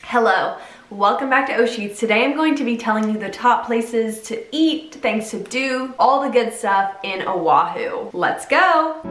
Hello, welcome back to Oahu. Today I'm going to be telling you the top places to eat, things to do, all the good stuff in Oahu. Let's go!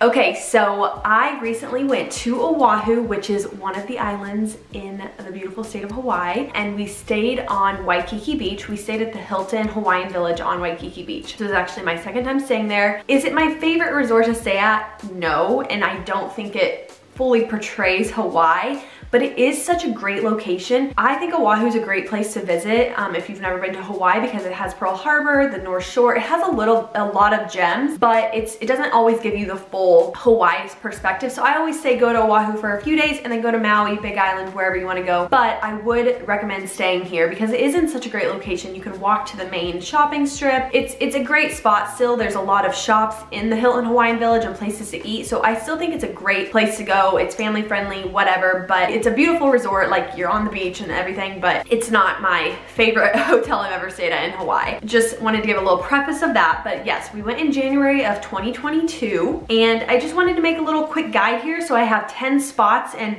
Okay, so I recently went to Oahu, which is one of the islands in the beautiful state of Hawaii, and we stayed on Waikiki Beach. We stayed at the Hilton Hawaiian Village on Waikiki Beach. This was actually my second time staying there. Is it my favorite resort to stay at? No, and I don't think it fully portrays Hawaii, but it is such a great location. I think Oahu is a great place to visit if you've never been to Hawaii, because it has Pearl Harbor, the North Shore. It has a lot of gems, but it doesn't always give you the full Hawaii perspective. So I always say go to Oahu for a few days and then go to Maui, Big Island, wherever you want to go. But I would recommend staying here because it is in such a great location. You can walk to the main shopping strip. It's a great spot still. There's a lot of shops in the Hilton Hawaiian Village and places to eat. So I still think it's a great place to go. It's family friendly, whatever, but it's a beautiful resort. Like, you're on the beach and everything, but it's not my favorite hotel I've ever stayed at in Hawaii. Just wanted to give a little preface of that. But yes, we went in January of 2022, and I just wanted to make a little quick guide here. So I have 10 spots, and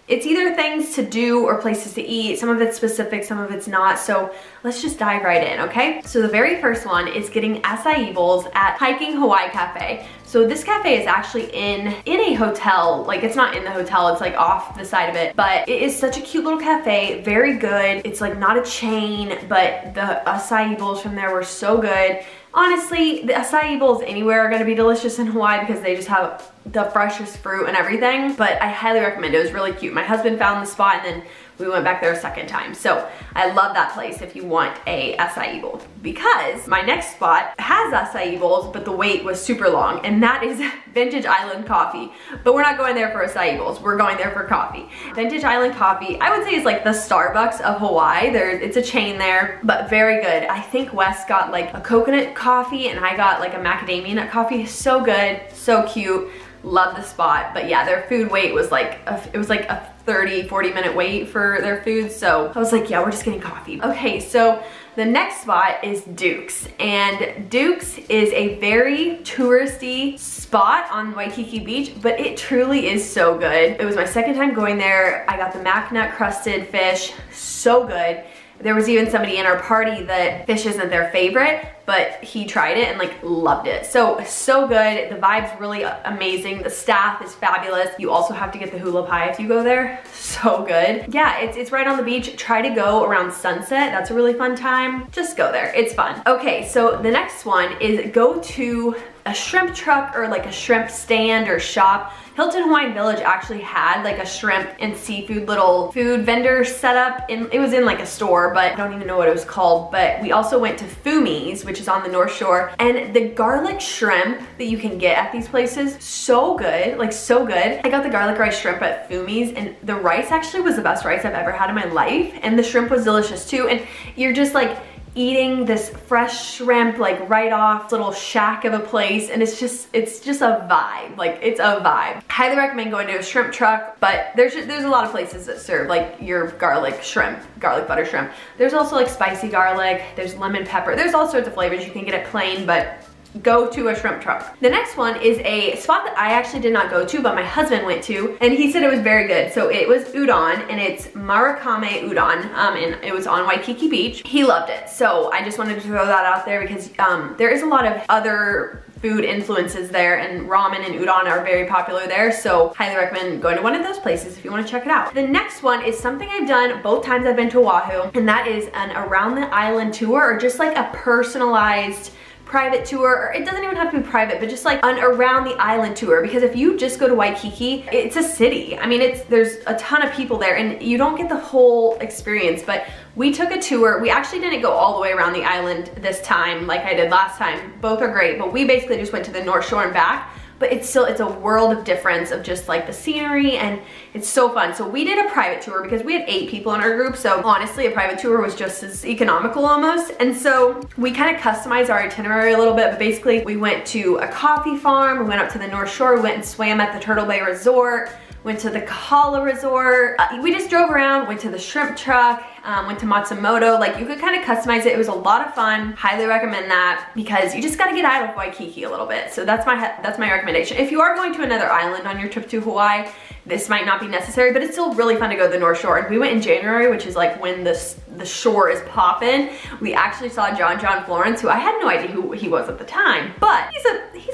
it's either things to do or places to eat. Some of it's specific, some of it's not. So let's just dive right in, okay? So the very first one is getting acai bowls at Hiking Hawaii Cafe. So this cafe is actually in a hotel. Like, it's not in the hotel, it's like off the side of it, but it is such a cute little cafe, very good. It's like not a chain, but the acai bowls from there were so good. Honestly, the acai bowls anywhere are gonna be delicious in Hawaii because they just have the freshest fruit and everything, but I highly recommend it. It was really cute. My husband found the spot and then we went back there a second time. So I love that place if you want a acai bowl, because my next spot has acai bowls, but the wait was super long, and that is Vintage Island Coffee. But we're not going there for acai bowls, we're going there for coffee. Vintage Island Coffee, I would say, is like the Starbucks of Hawaii. It's a chain there, but very good. I think Wes got like a coconut coffee and I got like a macadamia nut coffee. So good, so cute. Love the spot. But yeah, their food wait was like a 30-40 minute wait for their food, so I was like, yeah, we're just getting coffee. Okay, so the next spot is Duke's, and Duke's is a very touristy spot on Waikiki Beach, but it truly is so good. It was my second time going there. I got the mac nut crusted fish, so good. There was even somebody in our party that fish isn't their favorite, but he tried it and like loved it. So good. The vibe's really amazing. The staff is fabulous. You also have to get the hula pie if you go there. So good. Yeah, it's right on the beach. Try to go around sunset. That's a really fun time. Just go there. It's fun. Okay, so the next one is go to a shrimp truck or like a shrimp stand or shop. Hilton Hawaiian Village actually had like a shrimp and seafood little food vendor set up. It was in like a store, but I don't even know what it was called. But we also went to Fumi's, which is on the North Shore, and the garlic shrimp that you can get at these places, so good, like so good. I got the garlic rice shrimp at Fumi's, and the rice actually was the best rice I've ever had in my life, and the shrimp was delicious too. And you're just like eating this fresh shrimp like right off little shack of a place, and it's just a vibe. Like, it's a vibe. Highly recommend going to a shrimp truck, but there's a lot of places that serve like your garlic shrimp, garlic butter shrimp. There's also like spicy garlic, there's lemon pepper, there's all sorts of flavors. You can get it plain, but go to a shrimp truck. The next one is a spot that I actually did not go to, but my husband went to, and he said it was very good. So it was udon, and it's Marakame Udon, and it was on Waikiki Beach. He loved it. So I just wanted to throw that out there because there is a lot of other food influences there, and ramen and udon are very popular there, so highly recommend going to one of those places if you want to check it out. The next one is something I've done both times I've been to Oahu, and that is an around the island tour, or just like a personalized private tour, or it doesn't even have to be private, but just like an around the island tour. Because if you just go to Waikiki, it's a city. I mean, there's a ton of people there and you don't get the whole experience. But we took a tour. We actually didn't go all the way around the island this time like I did last time. Both are great, but we basically just went to the North Shore and back. But it's a world of difference of just like the scenery, and it's so fun. So we did a private tour because we had 8 people in our group, so honestly a private tour was just as economical almost. And so we kind of customized our itinerary a little bit, but basically we went to a coffee farm, we went up to the North Shore, we went and swam at the Turtle Bay Resort, went to the Kahala Resort. We just drove around, went to the shrimp truck, went to Matsumoto. Like you could kind of customize it. It was a lot of fun. Highly recommend that because you just gotta get out of Waikiki a little bit. So that's my recommendation. If you are going to another island on your trip to Hawaii, this might not be necessary, but it's still really fun to go to the North Shore. And we went in January, which is like when the shore is popping. We actually saw John Florence, who I had no idea who he was at the time, but he's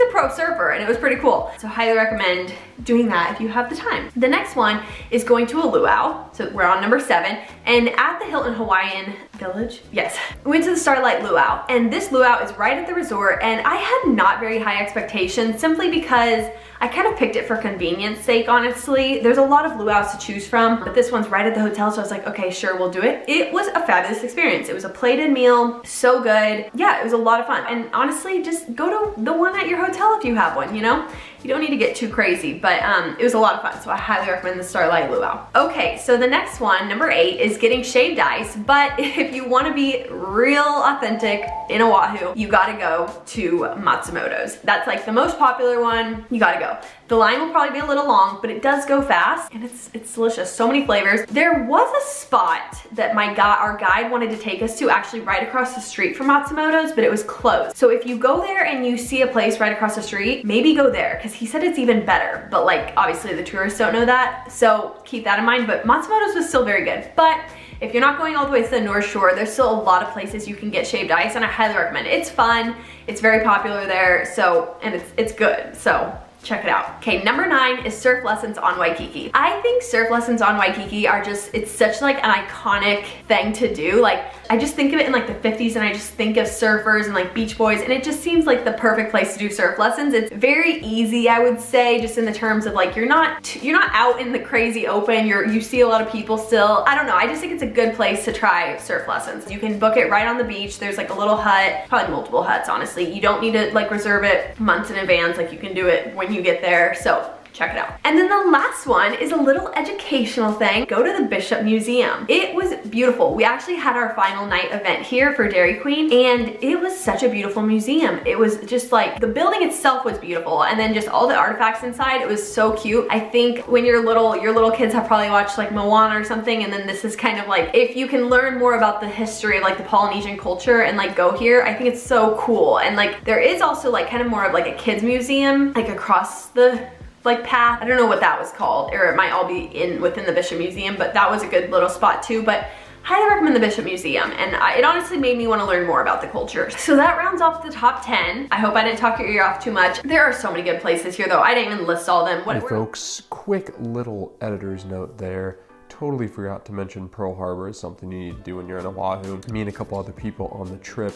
a pro surfer and it was pretty cool. So highly recommend doing that if you have the time. The next one is going to a luau. So we're on number 7, and at the Hilton Hawaiian Village, yes, we went to the Starlight Luau, and this luau is right at the resort, and I had not very high expectations simply because I kind of picked it for convenience sake, honestly. There's a lot of luau's to choose from, but this one's right at the hotel, so I was like, okay, sure, we'll do it. It was a fabulous experience. It was a plated meal, so good. Yeah, it was a lot of fun, and honestly, just go to the one at your hotel if you have one, you know? You don't need to get too crazy, but it was a lot of fun, so I highly recommend the Starlight Luau. Okay, so the next one, number 8, is getting shaved ice, but if you want to be real authentic in Oahu, you gotta go to Matsumoto's. That's like the most popular one. You gotta go. The line will probably be a little long, but it does go fast, and it's delicious. So many flavors. There was a spot that our guide wanted to take us to, actually right across the street from Matsumoto's, but it was closed. So if you go there and you see a place right across the street, maybe go there, because he said it's even better, but like obviously the tourists don't know that, so keep that in mind. But Matsumoto's was still very good. But if you're not going all the way to the North Shore, there's still a lot of places you can get shaved ice, and I highly recommend it. It's fun, it's very popular there, so, and it's good, so check it out. Okay, number 9 is surf lessons on Waikiki. I think surf lessons on Waikiki are just, it's such like an iconic thing to do. Like, I just think of it in like the 50s, and I just think of surfers and like beach boys, and it just seems like the perfect place to do surf lessons. It's very easy, I would say, just in the terms of like, you're not out in the crazy open, you see a lot of people still. I don't know, I just think it's a good place to try surf lessons. You can book it right on the beach. There's like a little hut, probably multiple huts, honestly. You don't need to like reserve it months in advance. Like you can do it when you get there, so check it out. And then the last one is a little educational thing. Go to the Bishop Museum. It was beautiful. We actually had our final night event here for Dairy Queen, and it was such a beautiful museum. It was just like, the building itself was beautiful, and then just all the artifacts inside, it was so cute. I think when you're little, your little kids have probably watched like Moana or something, and then this is kind of like, if you can learn more about the history of like the Polynesian culture and like go here, I think it's so cool. And like, there is also like kind of more of like a kids museum, like across the like path. I don't know what that was called, or it might all be within the Bishop Museum, but that was a good little spot too. But highly recommend the Bishop Museum, and it honestly made me want to learn more about the culture. So that rounds off the top 10. I hope I didn't talk your ear off too much. There are so many good places here though. I didn't even list all them. Hey folks, quick little editor's note there. Totally forgot to mention Pearl Harbor is something you need to do when you're in Oahu. Me and a couple other people on the trip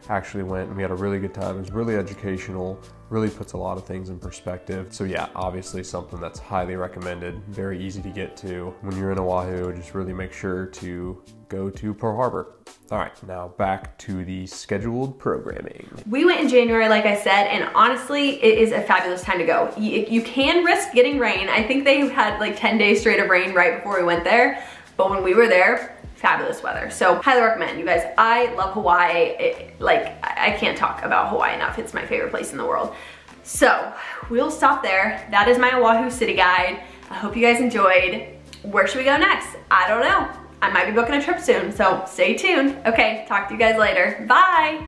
actually went, and we had a really good time. It was really educational, really puts a lot of things in perspective. So yeah, obviously something that's highly recommended, very easy to get to. When you're in Oahu, just really make sure to go to Pearl Harbor. All right, now back to the scheduled programming. We went in January, like I said, and honestly, it is a fabulous time to go. You can risk getting rain. I think they had like 10 days straight of rain right before we went there, but when we were there, fabulous weather. So highly recommend, you guys. I love Hawaii. I can't talk about Hawaii enough. It's my favorite place in the world. So we'll stop there. That is my Oahu city guide. I hope you guys enjoyed. Where should we go next? I don't know. I might be booking a trip soon, so stay tuned. Okay, talk to you guys later. Bye.